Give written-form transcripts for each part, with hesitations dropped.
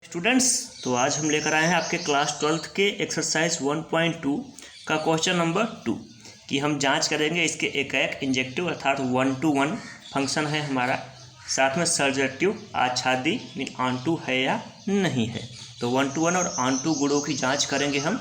Students, तो आज हम लेकर आए हैं आपके क्लास 12th के एक्सरसाइज 1.2 का क्वेश्चन नंबर 2 कि हम जांच करेंगे इसके एक इंजेक्टिव अर्थात 1-to-1 फंक्शन है हमारा, साथ में सर्जेक्टिव आच्छादी मीन ऑन-टू है या नहीं है। तो 1-to-1 और ऑन-टू गुणों की जांच करेंगे हम।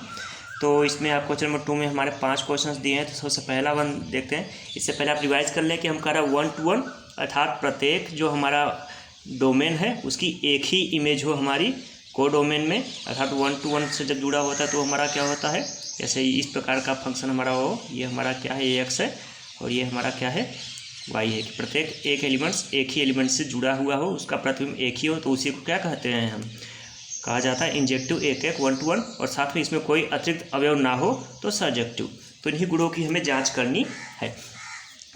तो इसमें आप क्वेश्चन नंबर 2 में हमारे 5 क्वेश्चंस दिए हैं। तो सबसे पहला वन देखते हैं। इससे पहले आप रिवाइज कर लें कि हम कह रहे हैं 1-to-1 अर्थात प्रत्येक जो हमारा डोमेन है उसकी एक ही इमेज हो हमारी कोडोमेन में, अर्थात 1-to-1 से जब जुड़ा होता है तो हमारा क्या होता है, जैसे इस प्रकार का फंक्शन हमारा हो, ये हमारा क्या है, ये एक्स है और ये हमारा क्या है, वाई है। कि प्रत्येक एक एलिमेंट्स एक ही एलिमेंट से जुड़ा हुआ हो, उसका प्रतिबिंब एक ही हो, तो उसी को क्या कहते हैं, हम कहा जाता है इंजेक्टिव एक 1-to-1, और साथ में इसमें कोई अतिरिक्त अवयव ना हो तो सर्जेक्टिव। तो इन्हीं गुणों की हमें जाँच करनी है।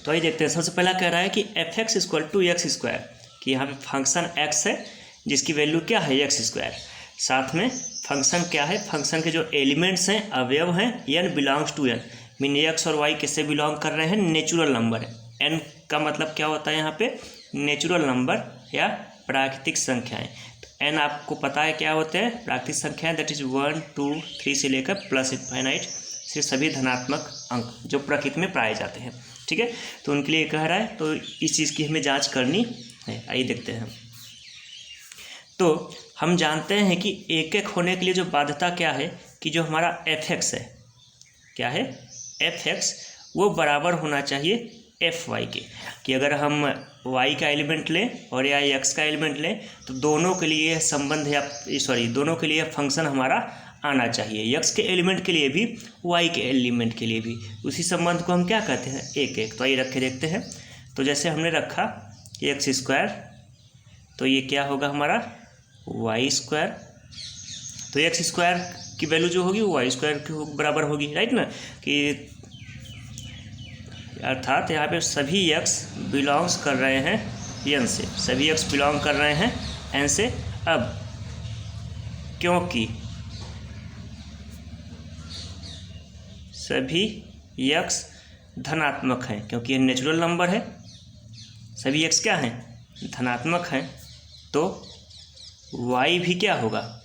तो आइए देखते हैं। सबसे पहला कह रहा है कि f(x) = x², कि यहाँ पे फंक्शन x है जिसकी वैल्यू क्या है, x²। साथ में फंक्शन क्या है, फंक्शन के जो एलिमेंट्स हैं, अवयव हैं, n belongs to n, mean x और y किससे बिलोंग कर रहे हैं, नेचुरल नंबर है। n का मतलब क्या होता है यहाँ पे, नेचुरल नंबर या प्राकृतिक संख्याएं। तो n आपको पता है क्या होते हैं, प्राकृतिक संख्याएं, दैट इज 1, 2, 3 से लेकर प्लस इनफाइनाइट से सभी धनात्मक अंक जो प्रकृति में पाए जाते हैं। ठीक है, तो उनके लिए कह रहा है, तो इस चीज़ की हमें जांच करनी है। आइए देखते हैं। तो हम जानते हैं कि एक होने के लिए जो बाध्यता क्या है, कि जो हमारा f(x) है, क्या है, f(x) वो बराबर होना चाहिए fy के। कि अगर हम y का एलिमेंट लें और या x का एलिमेंट लें तो दोनों के लिए संबंध या दोनों के लिए फंक्शन हमारा आना चाहिए। x के एलिमेंट के लिए भी, y के एलिमेंट के लिए भी, उसी संबंध को हम क्या कहते हैं, एक। तो आइए रख के देखते हैं। तो जैसे हमने रखा x², तो ये क्या होगा हमारा y²। तो x² की वैल्यू जो होगी वो y² के बराबर होगी, राइट ना। कि अर्थात यहाँ पे सभी x बिलोंग्स कर रहे हैं n से, सभी x बिलोंग कर रहे हैं n से। अब क्योंकि सभी x धनात्मक हैं, क्योंकि ये नेचुरल नंबर है, सभी x क्या हैं, धनात्मक हैं, तो y भी क्या होगा,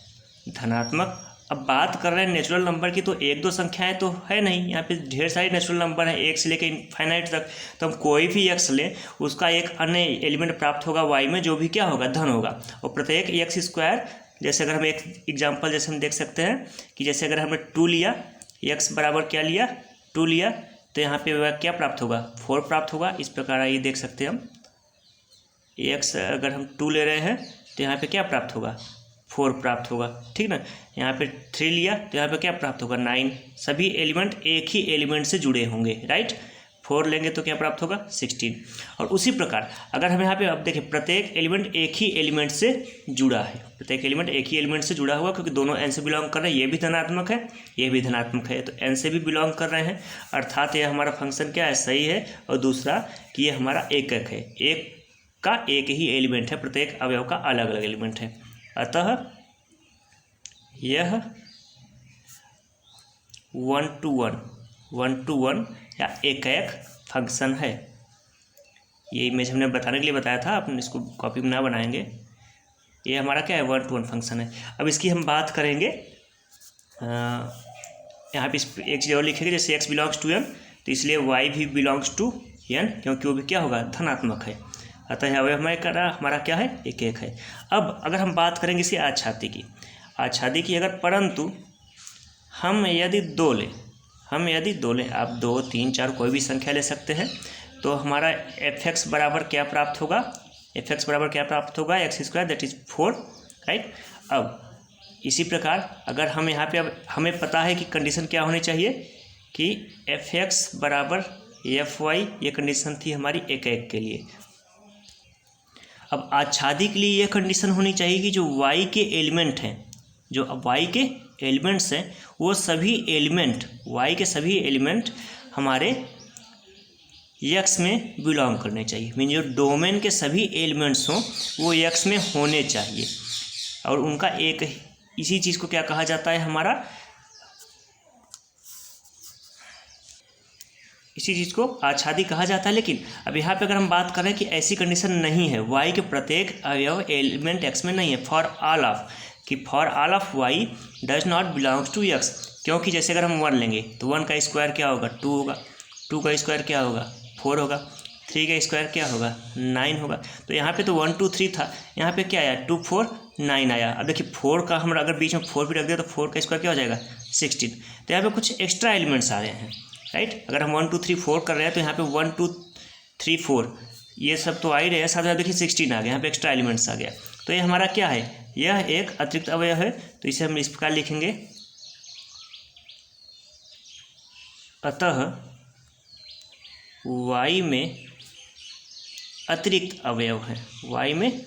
धनात्मक। अब बात कर रहे हैं नेचुरल नंबर की, तो एक दो संख्याएं तो है नहीं, यहाँ पे ढेर सारी नेचुरल नंबर है, एक से लेकर इनफाइनाइट तक। तो हम कोई भी x लें उसका एक अन्य एलिमेंट प्राप्त होगा y में, जो भी क्या होगा, धन होगा। और प्रत्येक x², जैसे अगर हम एक एग्जाम्पल जैसे हम देख सकते हैं कि जैसे अगर हमने 2 लिया, x बराबर क्या लिया, 2 लिया, तो यहाँ पे वह क्या प्राप्त होगा, 4 प्राप्त होगा। इस प्रकार ये देख सकते हैं हम, x अगर हम 2 ले रहे हैं तो यहाँ पे क्या प्राप्त होगा, 4 प्राप्त होगा, ठीक ना। यहाँ पे 3 लिया तो यहाँ पे क्या प्राप्त होगा, 9। सभी एलिमेंट एक ही एलिमेंट से जुड़े होंगे, राइट। 4 लेंगे तो क्या प्राप्त होगा, 16। और उसी प्रकार अगर हम यहाँ पे अब देखें, प्रत्येक एलिमेंट एक ही एलिमेंट से जुड़ा है, प्रत्येक एलिमेंट एक ही एलिमेंट से जुड़ा हुआ, क्योंकि दोनों n से बिलोंग कर रहे हैं, ये भी धनात्मक है, ये भी धनात्मक है, तो n से भी बिलोंग कर रहे हैं। अर्थात ये हमारा फंक्शन क्या है, सही है। और दूसरा कि ये हमारा एक है, एक का एक ही एलिमेंट है, प्रत्येक अवयव का अलग अलग एलिमेंट है। अतः यह 1-to-1 या एक फंक्शन है। ये इमेज हमने बताने के लिए बताया था, अपन इसको कॉपी में ना बनाएंगे। ये हमारा क्या है, 1-to-1 फंक्शन है। अब इसकी हम बात करेंगे, यहाँ पे एक चीज़ और लिखेंगे, जैसे x बिलोंग्स टू n, तो इसलिए y भी बिलोंग्स टू n, क्योंकि वो भी क्या होगा, धनात्मक है। अतः अवयव हमारा क्या है, एक है। अब अगर हम बात करेंगे इसी आच्छादी की, अगर परंतु हम यदि 2 लें, आप 2, 3, 4 कोई भी संख्या ले सकते हैं, तो हमारा f(x) बराबर क्या प्राप्त होगा, x², दैट इज 4, राइट। अब इसी प्रकार अगर हम यहाँ पे, अब हमें पता है कि कंडीशन क्या होनी चाहिए, कि f(x) बराबर fy, ये कंडीशन थी हमारी एक के लिए। अब आच्छादी के लिए यह कंडीशन होनी चाहिए कि जो y के एलिमेंट हैं, जो y के एलिमेंट्स हैं, वो सभी एलिमेंट, y के सभी एलिमेंट हमारे x में बिलोंग करने चाहिए। मीन जो डोमेन के सभी एलिमेंट्स हों वो x में होने चाहिए। और उनका एक, इसी चीज़ को क्या कहा जाता है, हमारा इसी चीज़ को आच्छादी कहा जाता है। लेकिन अब यहाँ पे अगर हम बात करें कि ऐसी कंडीशन नहीं है, y के प्रत्येक अवयव एलिमेंट x में नहीं है, फॉर ऑल ऑफ, कि for all of Y does not belongs to X, क्योंकि जैसे अगर हम 1 लेंगे तो 1 का स्क्वायर क्या होगा 2 होगा, 2 का स्क्वायर क्या होगा 4 होगा, 3 का स्क्वायर क्या होगा 9 होगा। तो यहाँ पे तो 1 2 3 था, यहाँ पे क्या आया 2 4 9 आया। अब देखिए 4 का हम अगर बीच में 4 भी रख दिया तो 4 का स्क्वायर क्या हो जाएगा 16। तो यहाँ पे कुछ एक्स्ट्रा एलिमेंट्स आ रहे हैं, राइट। अगर हम 1 2 3 4 कर रहे हैं तो यहाँ पे 1 2 3 4 ये सब तो आ ही रहे हैं, साथ में देखिए 16 आ गया, यहाँ पे एक्स्ट्रा एलिमेंट्स आ गया। तो ये हमारा क्या है, यह एक अतिरिक्त अवयव है। तो इसे हम इस प्रकार लिखेंगे, अतः y में अतिरिक्त अवयव हैं, y में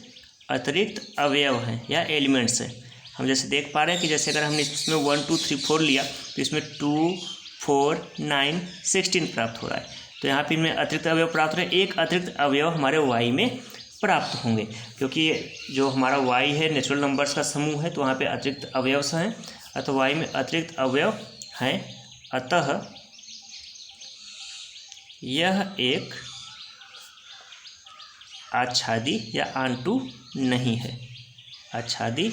अतिरिक्त अवयव हैं या एलिमेंट्स हैं। हम जैसे देख पा रहे हैं कि जैसे अगर हमने इसमें 1 2 3 4 लिया तो इसमें 2 4 9 16 प्राप्त हो रहा है। तो यहाँ पे इनमें अतिरिक्त अवयव प्राप्त हो रहे हैं, एक अतिरिक्त अवयव हमारे y में प्राप्त होंगे, क्योंकि जो हमारा y है नेचुरल नंबर्स का समूह है, तो वहाँ पे अतिरिक्त अवयव हैं, अतः y में अतिरिक्त अवयव हैं। अतः यह एक आच्छादी या आंटू नहीं है, आच्छादी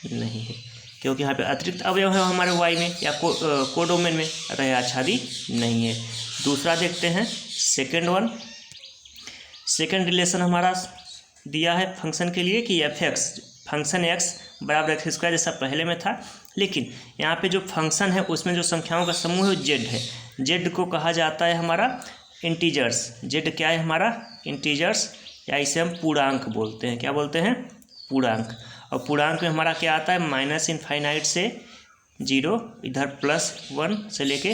नहीं है, क्योंकि यहाँ पे अतिरिक्त अवयव है हमारे y में या कोडोमेन में, अतः यह आच्छादी नहीं है। दूसरा देखते हैं सेकेंड वन। सेकेंड रिलेशन हमारा दिया है फंक्शन के लिए कि एफ एक्स फंक्शन एक्स बराबर एक्स स्क्वायर जैसा पहले में था, लेकिन यहाँ पे जो फंक्शन है उसमें जो संख्याओं का समूह है वो जेड है। जेड को कहा जाता है हमारा इंटीजर्स। जेड क्या है हमारा इंटीजर्स, या इसे हम पूर्णांक बोलते हैं। क्या बोलते हैं पूर्णांक। और पूर्णांक में हमारा क्या आता है माइनस इनफाइनाइट से 0, इधर +1 से लेके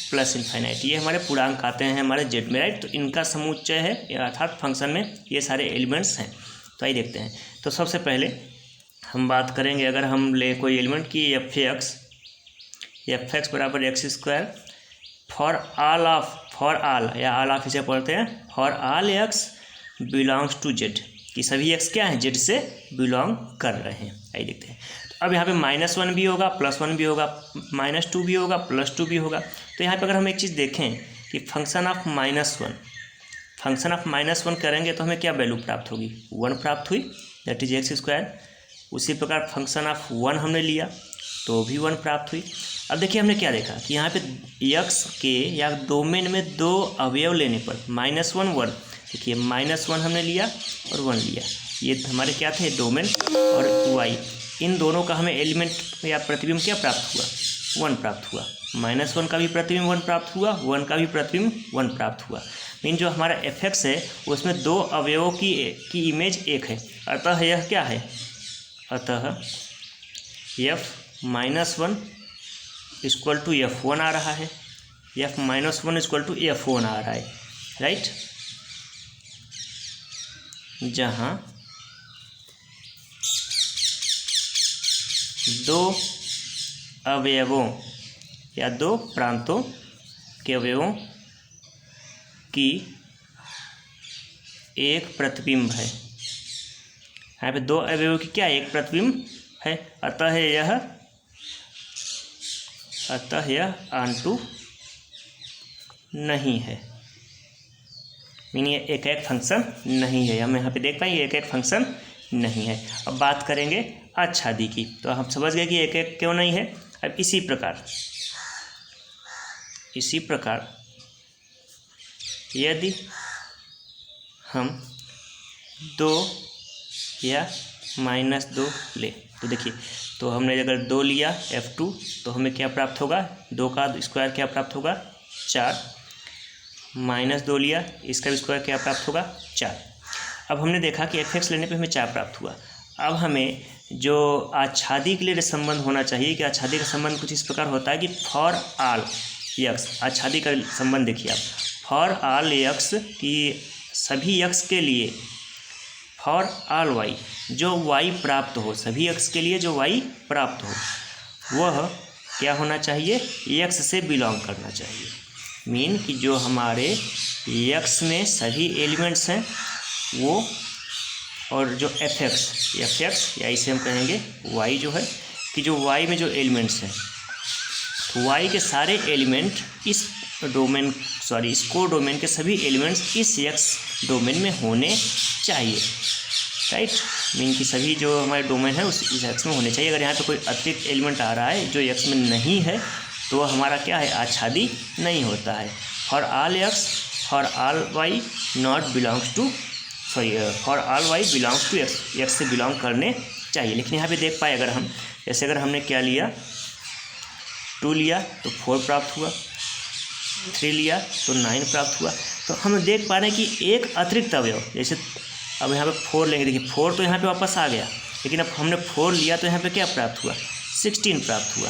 प्लस इनफाइनाइट, ये हमारे पूर्णांक आते हैं हमारे जेड में, राइट। तो इनका समुच्चय है अर्थात फंक्शन में ये सारे एलिमेंट्स हैं। तो आइए देखते हैं। तो सबसे पहले हम बात करेंगे, अगर हम ले कोई एलिमेंट की एफ एक्स बराबर एक्स स्क्वायर फॉर ऑल या ऑल ऑफ इसे पढ़ते हैं for all x belongs to Z, कि सभी एक्स क्या हैं जेड से बिलोंग कर रहे हैं। आइए देखते हैं। तो अब यहाँ पे -1 भी होगा, +1 भी होगा, -2 भी होगा, +2 भी होगा। तो यहाँ पे अगर हम एक चीज़ देखें कि फंक्शन ऑफ -1 करेंगे तो हमें क्या वैल्यू प्राप्त होगी 1 प्राप्त हुई, दैट इज एक्स स्क्वायर। उसी प्रकार फंक्शन ऑफ 1 हमने लिया तो भी 1 प्राप्त हुई। अब देखिए हमने क्या देखा कि यहाँ पे एक्स के या डोमेन में 2 अवयव लेने पर -1 1, देखिए -1 हमने लिया और 1 लिया, ये हमारे क्या थे डोमेन, और वाई, इन दोनों का हमें एलिमेंट या प्रतिबिंब क्या प्राप्त हुआ 1 प्राप्त हुआ। -1 का भी प्रतिबिंब 1 प्राप्त हुआ, 1 का भी प्रतिबिंब 1 प्राप्त हुआ। मीन जो हमारा एफ एक्स है उसमें 2 अवयवों की इमेज 1 है, अतः यह क्या है, अतः f-1 इक्वल टू f1 आ रहा है, f-1 इक्वल टू f1 आ रहा है, राइट। जहाँ 2 अवयवों या 2 प्रांतों के अवयवों की एक प्रतिबिंब है। यहाँ पे 2 अवयवों की क्या एक प्रतिबिंब है, अतः यह आंटू नहीं है। मीन ये एक फंक्शन नहीं है, हम यहाँ पे देख पाएंगे एक फंक्शन नहीं है। अब बात करेंगे आच्छादी की, तो हम समझ गए कि एक क्यों नहीं है। अब इसी प्रकार यदि हम 2 या -2 ले, तो देखिए, तो हमने अगर 2 लिया f2 तो हमें क्या प्राप्त होगा, 2 का स्क्वायर क्या प्राप्त होगा 4, -2 लिया इसका भी स्क्वायर क्या प्राप्त होगा 4। अब हमने देखा कि एफ एक्स लेने पे हमें 4 प्राप्त हुआ। अब हमें जो आच्छादी के लिए संबंध होना चाहिए कि आच्छादी का संबंध कुछ इस प्रकार होता है कि फॉर ऑल एक्स, आच्छादी का संबंध देखिए आप, फॉर ऑल एक्स की सभी एक्स के लिए, फॉर ऑल वाई जो वाई प्राप्त हो, सभी एक्स के लिए जो वाई प्राप्त हो वह क्या होना चाहिए एक्स से बिलोंग करना चाहिए। मीन कि जो हमारे एक्स में सभी एलिमेंट्स हैं वो, और जो एफ एक्स या इसे हम कहेंगे वाई जो है, कि जो वाई में जो एलिमेंट्स हैं तो वाई के सारे एलिमेंट इस कोडोमेन के सभी एलिमेंट्स इस एक्स डोमेन में होने चाहिए, राइट। मीन की सभी जो हमारे डोमेन है उस इस एक्स में होने चाहिए। अगर यहाँ पे कोई अतिरिक्त एलिमेंट आ रहा है जो एक्स में नहीं है तो हमारा क्या है, आच्छादी नहीं होता है। For all X for all Y not belongs to for all Y belongs to X, X से बिलोंग करने चाहिए। लेकिन यहाँ पे देख पाए अगर हम, जैसे अगर हमने क्या लिया 2 लिया तो 4 प्राप्त हुआ, 3 लिया तो 9 प्राप्त हुआ। तो हम देख पा रहे हैं कि एक अतिरिक्त अवयव, जैसे अब यहाँ पे 4 लेंगे, देखिए 4 तो यहाँ पे वापस आ गया, लेकिन अब हमने 4 लिया तो यहाँ पे क्या प्राप्त हुआ, 16 प्राप्त हुआ।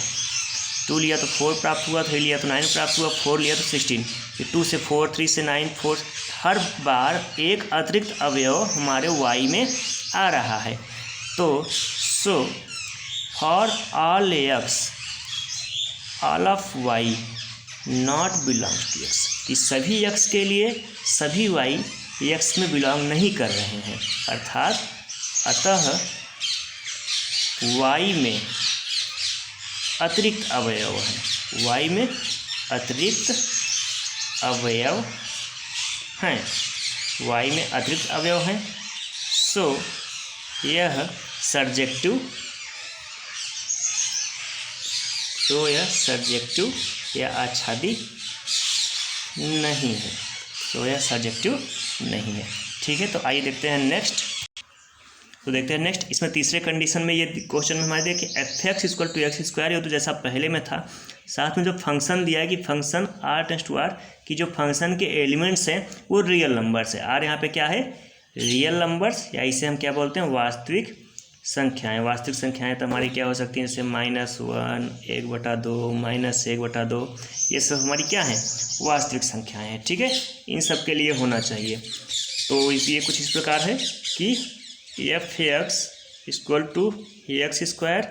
2 लिया तो 4 प्राप्त हुआ, 3 लिया तो 9 प्राप्त हुआ, 4 लिया तो 16, फिर 2 से 4, 3 से 9, 4, हर बार एक अतिरिक्त अवयव हमारे y में आ रहा है। तो so for all x all of y not belongs to x, कि सभी x के लिए सभी y x में बिलोंग नहीं कर रहे हैं, अर्थात अतः y में अतिरिक्त अवयव हैं, y में अतिरिक्त अवयव हैं, y में अतिरिक्त अवयव हैं। सो यह सर्जेक्टिव, तो यह सर्जेक्टिव या आच्छादी नहीं है, तो यह सर्जेक्टिव नहीं है। ठीक है, तो आइए देखते हैं नेक्स्ट। तो देखते हैं नेक्स्ट, इसमें तीसरे कंडीशन में ये क्वेश्चन में हमारे देखिए F X equal to X square, ये तो जैसा पहले में था, साथ में जो फंक्शन दिया है कि function R tends to R, कि जो फंक्शन के एलिमेंट्स हैं वो रियल नंबर्स है। आर यहाँ पे क्या है, रियल नंबर्स, या इसे हम क्या बोलते हैं, वास्तविक संख्याएं। वास्तविक संख्याएं तो हमारी क्या हो सकती हैं, जैसे -1, 1/2, -1/2, ये सब हमारी क्या है, वास्तविक संख्याएं हैं। ठीक है, इन सब के लिए होना चाहिए। तो ये कुछ इस प्रकार है कि F X equal to X square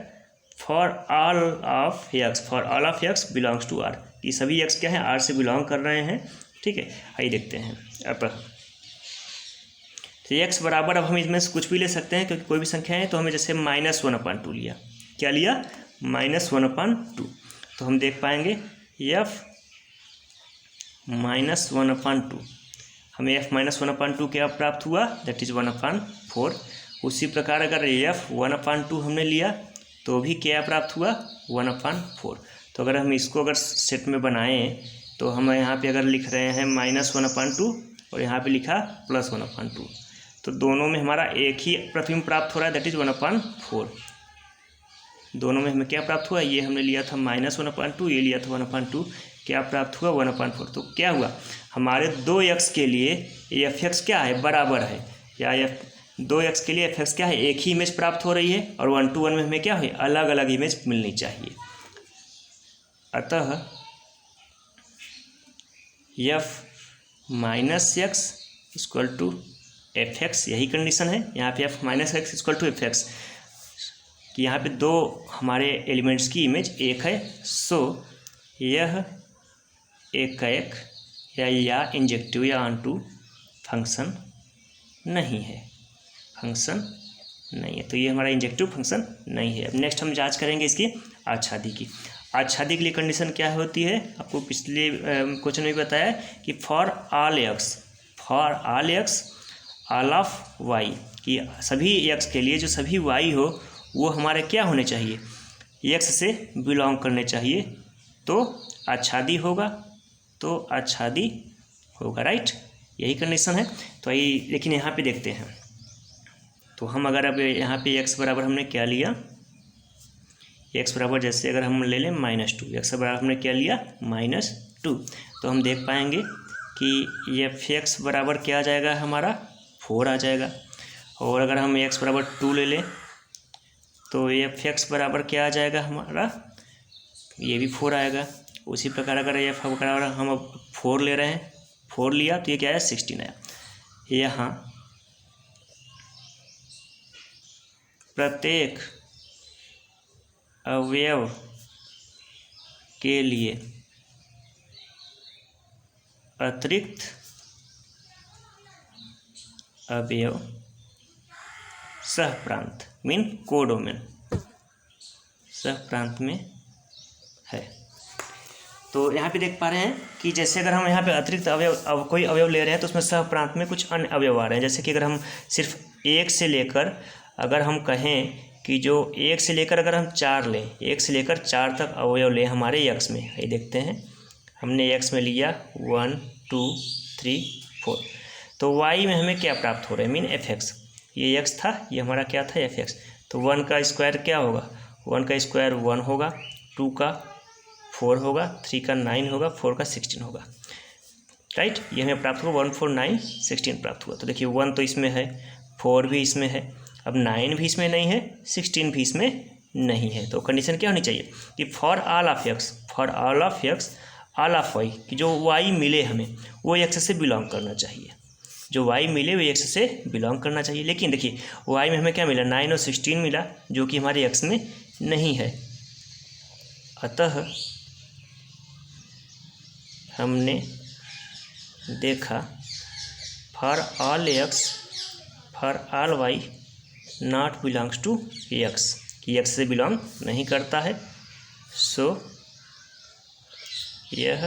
for all of X belongs to R, ये सभी एक्स क्या है, आर से बिलोंग कर रहे हैं। ठीक है, आइए देखते हैं। अब तो एक्स बराबर, अब हम इसमें से कुछ भी ले सकते हैं क्योंकि कोई भी संख्या है। तो हमें जैसे -1/2 लिया, क्या लिया, -1/2, तो हम देख पाएंगे एफ -1/2, हमें एफ -1/2 क्या प्राप्त हुआ, दैट इज 1/4। उसी प्रकार अगर एफ 1/2 हमने लिया तो भी क्या प्राप्त हुआ, 1/4। तो अगर हम इसको अगर सेट में बनाएं तो हम यहाँ पे अगर लिख रहे हैं -1/2 और यहाँ पे लिखा +1/2, तो दोनों में हमारा एक ही प्रतिबिंब प्राप्त हो रहा है, दैट इज 1/4। दोनों में हमें क्या प्राप्त हुआ, ये हमने लिया था -1/2, ये लिया था 1/2, क्या प्राप्त हुआ, 1/4। तो क्या हुआ, हमारे 2x के लिए एफ एक्स क्या है, बराबर है, या 2x के लिए एफ एक्स क्या है, एक ही इमेज प्राप्त हो रही है, और 1:1 में हमें क्या है, अलग अलग इमेज मिलनी चाहिए। अतः f -x equal to F X, यही कंडीशन है यहाँ पे, f -x equal to F X, कि यहाँ पे दो हमारे एलिमेंट्स की इमेज एक है। सो यह एक या इंजेक्टिव या ऑनटू फंक्शन नहीं है, फंक्शन नहीं है। तो ये हमारा इंजेक्टिव फंक्शन नहीं है। अब नेक्स्ट हम जांच करेंगे इसकी आच्छादी की। आच्छादी के लिए कंडीशन क्या होती है, आपको पिछले क्वेश्चन में बताया कि for all x all of Y, कि सभी एक्स के लिए जो सभी वाई हो वो हमारे क्या होने चाहिए, एक्स से बिलोंग करने चाहिए, तो आच्छादी होगा, तो आच्छादी होगा, राइट, यही कंडीशन है। तो आइए लेकिन यहाँ पे देखते हैं, तो हम अगर अब यहाँ पे x बराबर हमने क्या लिया, x बराबर जैसे अगर हम ले लें -2, x बराबर हमने क्या लिया, -2, तो हम देख पाएंगे कि एफ एक्स बराबर क्या आ जाएगा, हमारा 4 आ जाएगा। और अगर हम x बराबर 2 ले लें तो एफ एक्स बराबर क्या आ जाएगा, हमारा ये भी 4 आएगा। उसी प्रकार अगर एफ बराबर हम अब 4 ले रहे हैं, 4 लिया तो ये क्या है, 16 आया। यहाँ प्रत्येक अवयव के लिए अतिरिक्त अवयव सहप्रांत मीन कोडोमेन सहप्रांत में है। तो यहाँ पे देख पा रहे हैं कि जैसे अगर हम यहाँ पे अतिरिक्त अवयव कोई अवयव ले रहे हैं तो उसमें सहप्रांत में कुछ अन्य अवयव आ रहे हैं। जैसे कि अगर हम सिर्फ 1 से लेकर अगर हम कहें कि जो 1 से लेकर अगर हम 4 लें, 1 से लेकर 4 तक अवयव लें हमारे यक्स में, ये देखते हैं हमने यक्स में लिया 1 2 3 4, तो वाई में हमें क्या प्राप्त हो रहा है, मीन एफ एक्स। ये यक्स था, ये हमारा क्या था, एफ एक्स। तो 1 का स्क्वायर क्या होगा, 1 का स्क्वायर 1 होगा, 2 का 4 होगा, 3 का 9 होगा, 4 का 16 होगा, राइट। ये हमें प्राप्त हुआ 1 4 9 16 प्राप्त हुआ। तो देखिए 1 तो इसमें है, 4 भी इसमें है, अब 9 भी इसमें नहीं है, 16 भी इसमें नहीं है। तो कंडीशन क्या होनी चाहिए कि for all of X, for all of x all of Y, कि जो वाई मिले हमें वो एक्स से बिलोंग करना चाहिए, जो वाई मिले वो एक्स से बिलोंग करना चाहिए। लेकिन देखिए वाई में हमें क्या मिला, 9 और 16 मिला, जो कि हमारे एक्स में नहीं है। अतः हमने देखा for all X for all Y not belongs to X, कि एक्स से बिलोंग नहीं करता है। सो यह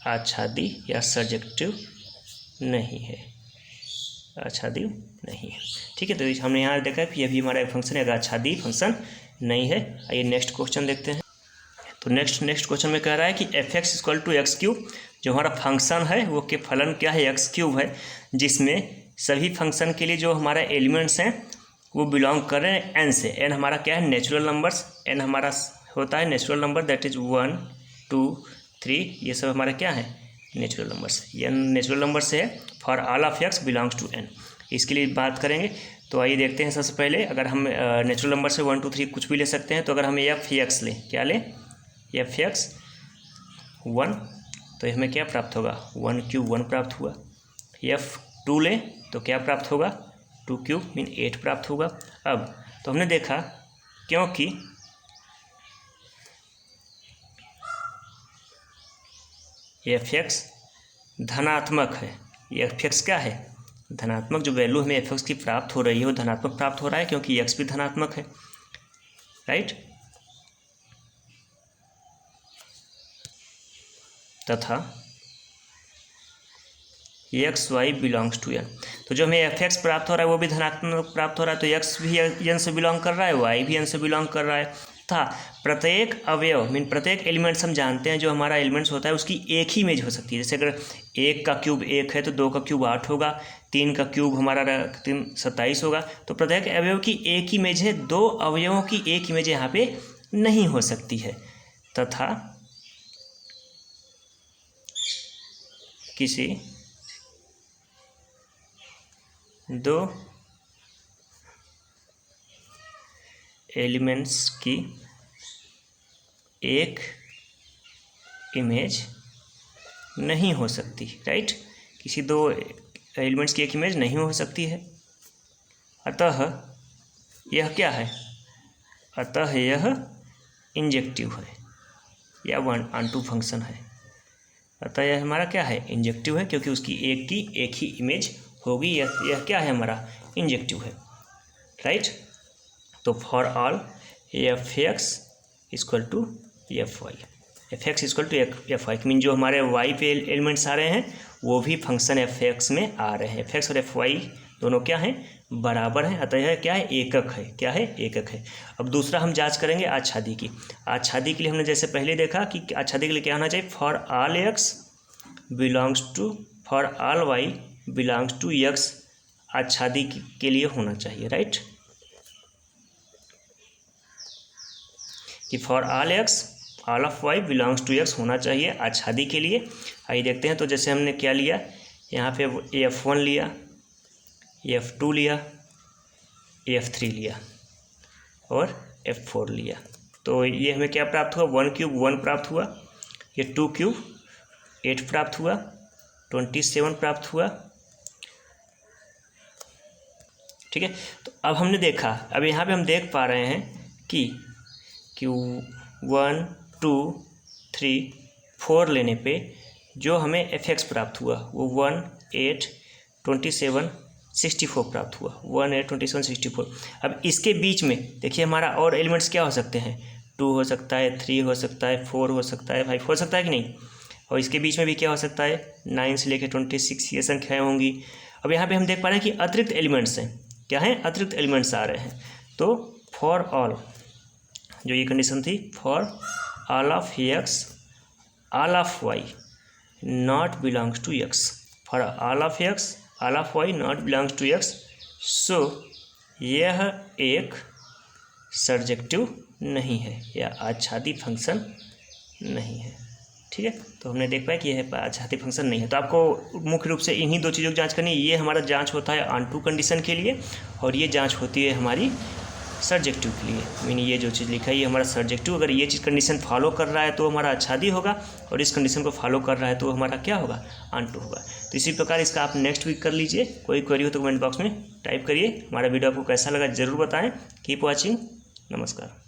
आच्छादी या सब्जेक्टिव नहीं है, आच्छादी नहीं है। ठीक है, तो हमने यहाँ देखा कि अभी हमारा एक फंक्शन है, आच्छादी फंक्शन नहीं है। आइए नेक्स्ट क्वेश्चन देखते हैं। तो नेक्स्ट क्वेश्चन में कह रहा है कि F X equal to X cube, जो हमारा फंक्शन है वो के फलन क्या है, एक्स क्यूब है, जिसमें सभी फंक्शन के लिए जो हमारा एलिमेंट्स हैं वो बिलोंग कर रहे हैं एन से। एन हमारा क्या है, नेचुरल नंबर्स, एन हमारा होता है नेचुरल नंबर, दैट इज 1 2 3, ये सब हमारा क्या है, नेचुरल नंबर्स। ये नेचुरल नंबर से है, for all of X belongs to N. इसके लिए बात करेंगे, तो आइए देखते हैं। सबसे पहले अगर हम नेचुरल नंबर से 1 2 3 कुछ भी ले सकते हैं, तो अगर हम एफ एक्स लें, क्या लें, एफ एक्स 1, तो हमें क्या प्राप्त होगा, 1 क्यूब 1 प्राप्त हुआ। एफ 2 लें तो क्या प्राप्त होगा, 2 क्यूब मीन 8 प्राप्त होगा। अब तो हमने देखा क्योंकि एफ एक्स धनात्मक है, ये एफ एक्स क्या है, धनात्मक, जो वैल्यू हमें एफ एक्स की प्राप्त हो रही है वो धनात्मक प्राप्त हो रहा है, क्योंकि एक्स भी धनात्मक है, राइट। तथा X Y belongs to N, तो जो हमें एफ एक्स प्राप्त हो रहा है वो भी धनात्मक प्राप्त हो रहा है, तो एक्स भी एन से बिलोंग कर रहा है, वाई भी एन से बिलोंग कर रहा है। था प्रत्येक अवयव मीन प्रत्येक एलिमेंट्स हम जानते हैं, जो हमारा एलिमेंट्स होता है उसकी एक ही इमेज हो सकती है। जैसे अगर 1 का क्यूब 1 है तो 2 का क्यूब 8 होगा, 3 का क्यूब हमारा 3 27 होगा। तो प्रत्येक अवयव की एक ही इमेज है, 2 अवयवों की एक इमेज यहाँ पे नहीं हो सकती है। तथा किसी 2 एलिमेंट्स की एक इमेज नहीं हो सकती, राइट। किसी 2 एलिमेंट्स की एक इमेज नहीं हो सकती है। अतः यह क्या है, अतः यह इंजेक्टिव है या वन ऑन टू फंक्शन है। अतः यह हमारा क्या है, इंजेक्टिव है, क्योंकि उसकी एक ही इमेज होगी। यह क्या है, हमारा इंजेक्टिव है, राइट। तो for all F X equal to F Y, F X equal to F Y mean जो हमारे वाई पे एलिमेंट्स आ रहे हैं वो भी फंक्शन एफ एक्स में आ रहे हैं। एफ एक्स और एफ वाई दोनों क्या हैं, बराबर हैं। अतः यह क्या है, एकक है। क्या है, एकक है। अब दूसरा हम जांच करेंगे आच्छादी की। आच्छादी के लिए हमने जैसे पहले देखा कि आच्छादी के लिए क्या होना चाहिए, for all x belongs to, for all Y belongs to x, आच्छादी के लिए होना चाहिए, राइट। कि for all x all of y belongs to x होना चाहिए आच्छादी के लिए। आइए देखते हैं। तो जैसे हमने क्या लिया, यहाँ पे F1 लिया, F2 लिया, F3 लिया और F4 लिया। तो ये हमें क्या प्राप्त हुआ, 1 क्यूब 1 प्राप्त हुआ, ये 2 क्यूब 8 प्राप्त हुआ, 27 प्राप्त हुआ, ठीक है। तो अब हमने देखा, अब यहाँ पे हम देख पा रहे हैं कि 1 2 3 4 लेने पे जो हमें एफ एक्स प्राप्त हुआ वो 1 8 27 64 प्राप्त हुआ, 1 8 27 64। अब इसके बीच में देखिए हमारा और एलिमेंट्स क्या हो सकते हैं, 2 हो सकता है, 3 हो सकता है, 4 हो सकता है, 5 हो सकता है कि नहीं। और इसके बीच में भी क्या हो सकता है, 9 से लेकर 26 ये संख्याएँ होंगी। अब यहाँ पे हम देख पा रहे हैं कि अतिरिक्त एलिमेंट्स हैं, क्या हैं, अतिरिक्त एलिमेंट्स आ रहे हैं। तो फॉर ऑल जो ये कंडीशन थी, for all of x all of y not belongs to x, for all of x all of y not belongs to x, so यह एक सर्जेक्टिव नहीं है या आच्छादी फंक्शन नहीं है। ठीक है, तो हमने देख पाया कि यह आच्छादी फंक्शन नहीं है। तो आपको मुख्य रूप से इन्हीं दो चीज़ों की जांच करनी है। ये हमारा जांच होता है ऑनटू कंडीशन के लिए और ये जांच होती है हमारी सर्जेक्टिव के लिए। मीन ये जो चीज़ लिखा है ये हमारा सर्जेक्टिव, अगर ये चीज़ कंडीशन फॉलो कर रहा है तो हमारा आच्छादी होगा और इस कंडीशन को फॉलो कर रहा है तो हमारा क्या होगा, ऑनटू होगा। तो इसी प्रकार इसका आप नेक्स्ट वीक कर लीजिए। कोई क्वेरी हो तो कमेंट बॉक्स में टाइप करिए। हमारा वीडियो आपको कैसा लगा ज़रूर बताएँ। Keep watching. नमस्कार।